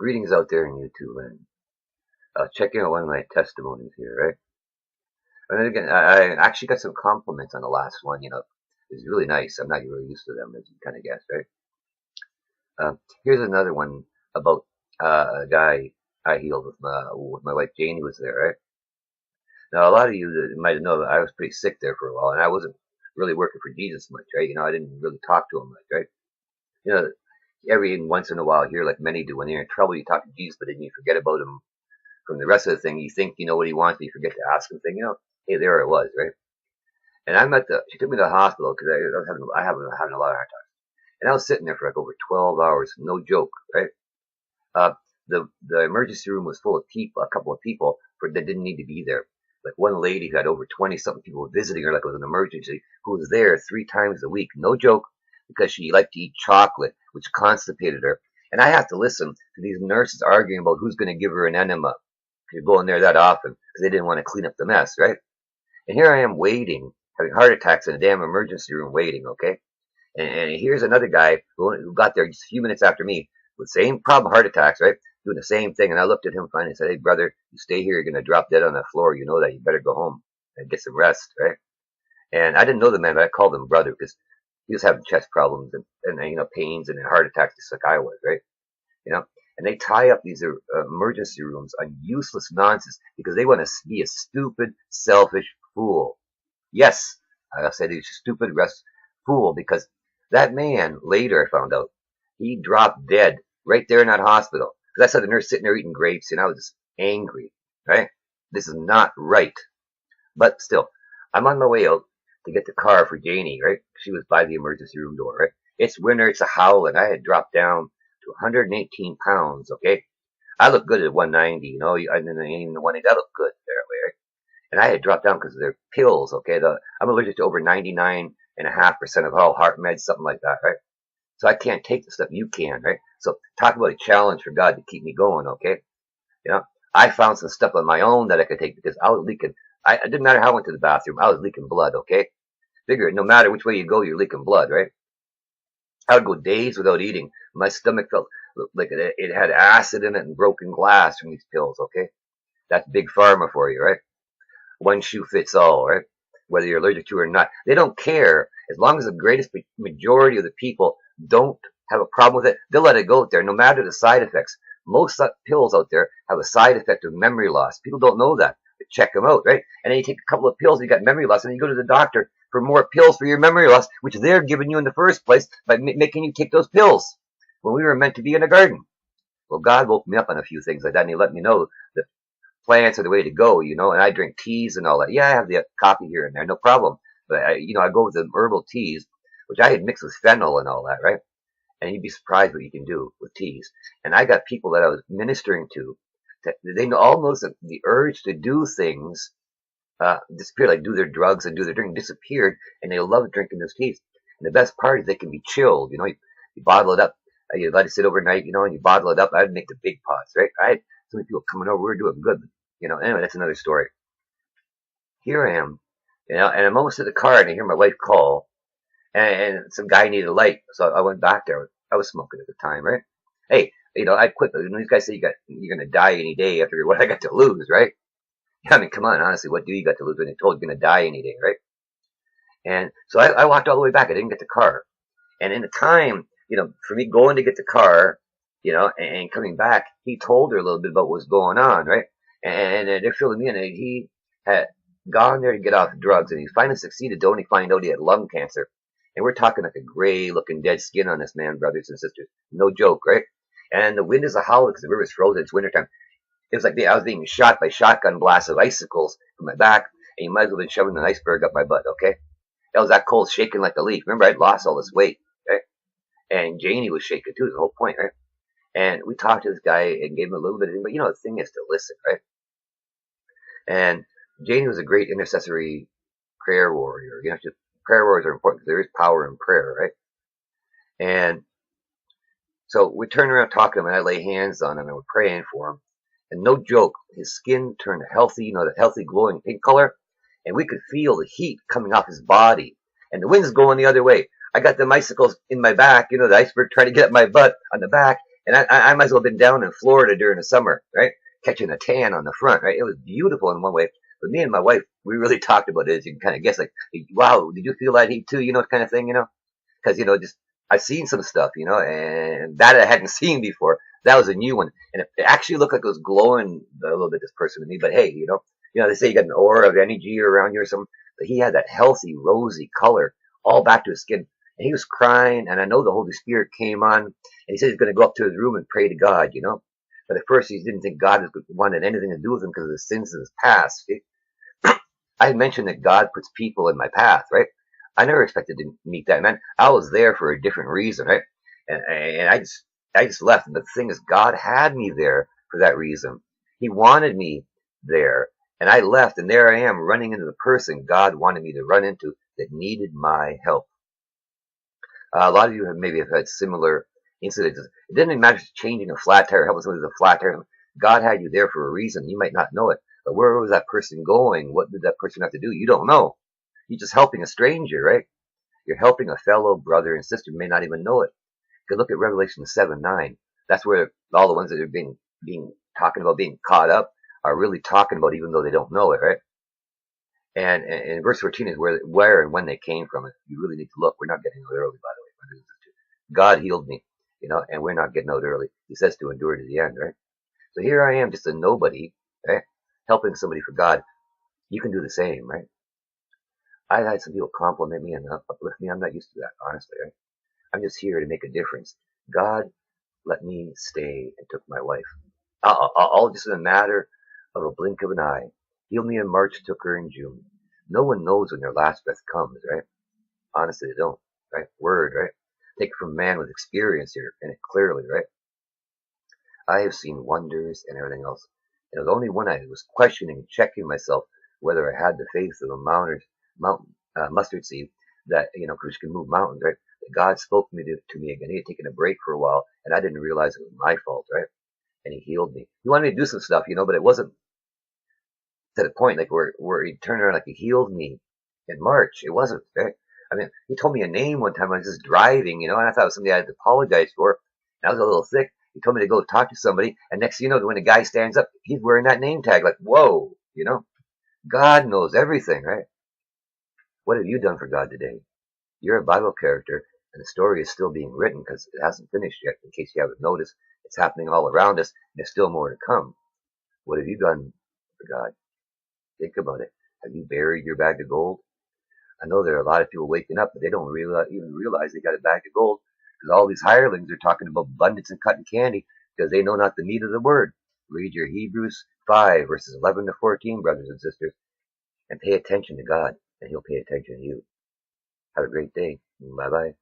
Greetings out there in YouTube, and checking out one of my testimonies here, right? And then again, I actually got some compliments on the last one. It's really nice. I'm not really used to them, as you kind of guessed, right? Here's another one about a guy I healed with my wife Janie was there, right? Now, a lot of you that might know that I was pretty sick there for a while, and I wasn't really working for Jesus much, right? I didn't really talk to him much, right? You know, every once in a while here, like many do, when you're in trouble, you talk to Jesus, but then you forget about him from the rest of the thing. You think you know what he wants, but you forget to ask him. Hey, there it was, right? And she took me to the hospital because I have been having a lot of heart attacks, and I was sitting there for like over 12 hours, no joke, right? Uh, the emergency room was full of people, a couple of people that didn't need to be there. Like one lady who had over 20 something people visiting her, like it was an emergency, who was there 3 times a week, no joke, because she liked to eat chocolate, which constipated her. And I have to listen to these nurses arguing about who's going to give her an enema. You go in there that often because they didn't want to clean up the mess, right? And here I am waiting, having heart attacks in a damn emergency room waiting, okay? And here's another guy who got there just a few minutes after me with the same problem, heart attacks, right? Doing the same thing. And I looked at him finally and said, hey, brother, you stay here, you're going to drop dead on the floor. You know that. You better go home and get some rest, right? And I didn't know the man, but I called him brother because he was having chest problems and pains and heart attacks just like I was, right? And they tie up these emergency rooms on useless nonsense because they want to be a stupid, selfish fool. Yes, I said he's a stupid, fool because that man, later I found out, he dropped dead right there in that hospital. Because I saw the nurse sitting there eating grapes, and I was just angry, right? This is not right. But still, I'm on my way out to get the car for Janie, right? She was by the emergency room door, right? It's winter, it's a howling. I had dropped down to 118 pounds, okay? I look good at 190, and then even the 180, I look good there, right? And I had dropped down because of their pills, okay? I'm allergic to over 99.5% of all heart meds, something like that, right? So I can't take the stuff you can, right? So talk about a challenge for God to keep me going, okay? I found some stuff on my own that I could take because I was leaking. It didn't matter how I went to the bathroom. I was leaking blood, okay? Figure no matter which way you go, you're leaking blood, right? I would go days without eating. My stomach felt like it had acid in it and broken glass from these pills, okay? That's big pharma for you, right? One shoe fits all, right? Whether you're allergic to it or not. They don't care. As long as the greatest majority of the people don't have a problem with it, they'll let it go out there, no matter the side effects. Most pills out there have a side effect of memory loss. People don't know that. But check them out, right? And then you take a couple of pills and you got memory loss, and then you go to the doctor for more pills for your memory loss, which they're giving you in the first place by making you take those pills when we were meant to be in a garden. Well, God woke me up on a few things like that, and he let me know that plants are the way to go, and I drink teas and all that. Yeah, I have the coffee here and there, no problem. But I go with the herbal teas, which I had mixed with fennel and all that, right? And you'd be surprised what you can do with teas. And I got people that I was ministering to, that they all know that the urge to do things disappeared, like do their drugs and do their drink disappeared, and they love drinking those teas. And the best part is they can be chilled, you bottle it up, you let it sit overnight, and you bottle it up. I'd make the big pots, right? I had so many people coming over, we were doing good, anyway, that's another story. Here I am, and I'm almost to the car, and I hear my wife call, and some guy needed a light, so I went back there. I was smoking at the time, right? Hey, I quit. These guys say you're gonna die any day after what I got to lose, right? I mean, come on, honestly, what do you got to lose when they told you're gonna die any day, right? And so I walked all the way back. I didn't get the car, and in the time, for me going to get the car, and coming back, he told her a little bit about what was going on, right? And they're filling me in. And he had gone there to get off drugs, and he finally succeeded to only find out he had lung cancer. And we're talking like a gray-looking dead skin on this man, brothers and sisters. No joke, right? And the wind is a howling because the river's frozen. It's wintertime. It was like I was being shot by shotgun blasts of icicles from my back, and you might as well have been shoving an iceberg up my butt, okay? It was that cold, shaking like a leaf. Remember, I'd lost all this weight, right? And Janie was shaking too, the whole point, right? And we talked to this guy and gave him a little bit of it, but the thing is to listen, right? And Janie was a great intercessory prayer warrior. Prayer warriors are important because there is power in prayer, right? And so we turned around talking to him, and I lay hands on him, and we're praying for him. And no joke, his skin turned healthy, the healthy glowing pink color, and we could feel the heat coming off his body. And the wind's going the other way. I got the icicles in my back, the iceberg trying to get at my butt on the back, And I might as well have been down in Florida during the summer, right? Catching a tan on the front, right? It was beautiful in one way. But me and my wife, we really talked about it, as you can kind of guess, like, wow, did you feel that heat too? Kind of thing, because just I've seen some stuff, and that I hadn't seen before. That was a new one, and it actually looked like it was glowing a little bit. This person to me, but hey, they say you got an aura of energy around you or something. But he had that healthy, rosy color all back to his skin, and he was crying. And I know the Holy Spirit came on, and he said he's going to go up to his room and pray to God. But at first he didn't think God wanted anything to do with him because of the sins of his past. I had mentioned that God puts people in my path, right? I never expected to meet that man. I was there for a different reason, right? And I just left. And the thing is, God had me there for that reason. He wanted me there, and I left, and there I am running into the person God wanted me to run into that needed my help. A lot of you maybe have had similar incidents. It didn't even matter changing a flat tire, helping somebody with a flat tire. God had you there for a reason. You might not know it, but where was that person going? What did that person have to do? You don't know. You're just helping a stranger, right? You're helping a fellow brother and sister. You may not even know it. You can look at Revelation 7:9. That's where all the ones that are being talking about being caught up are really talking about, even though they don't know it, right? And verse 14 is where and when they came from. You really need to look. We're not getting out early, by the way. God healed me, and we're not getting out early. He says to endure to the end, right? So here I am, just a nobody, right? Helping somebody for God. You can do the same, right? I've had some people compliment me and uplift me. I'm not used to that, honestly, right? I'm just here to make a difference. God let me stay and took my wife. All just in a matter of a blink of an eye. Healed me in March, took her in June. No one knows when their last breath comes, right? Honestly, they don't, right? Word, right? Take it from a man with experience here, and it clearly, right? I have seen wonders and everything else. And it was only when I was questioning and checking myself whether I had the faith of a mustard seed that, because you can move mountains, right? That God spoke to me again. He had taken a break for a while, and I didn't realize it was my fault, right? And he healed me. He wanted me to do some stuff, but it wasn't to the point like where he turned around like he healed me in March. It wasn't, right? I mean, he told me a name one time. I was just driving, and I thought it was something I had to apologize for. And I was a little thick. He told me to go talk to somebody, and next thing you know, when the guy stands up, he's wearing that name tag. Like, whoa, God knows everything, right? What have you done for God today? You're a Bible character, and the story is still being written because it hasn't finished yet. In case you haven't noticed, it's happening all around us, and there's still more to come. What have you done for God? Think about it. Have you buried your bag of gold? I know there are a lot of people waking up, but they don't even realize they got a bag of gold because all these hirelings are talking about abundance and cutting candy because they know not the meat of the word. Read your Hebrews 5, verses 11 to 14, brothers and sisters, and pay attention to God, and He'll pay attention to you. Have a great day. Bye-bye.